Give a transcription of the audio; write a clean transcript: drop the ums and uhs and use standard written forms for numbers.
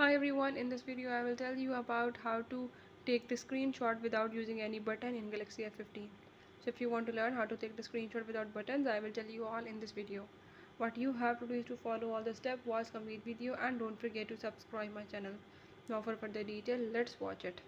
Hi everyone, in this video I will tell you about how to take the screenshot without using any button in Galaxy F15. So if you want to learn how to take the screenshot without buttons, I will tell you all in this video. What you have to do is to follow all the steps, watch complete video and don't forget to subscribe my channel. Now for further detail, let's watch it.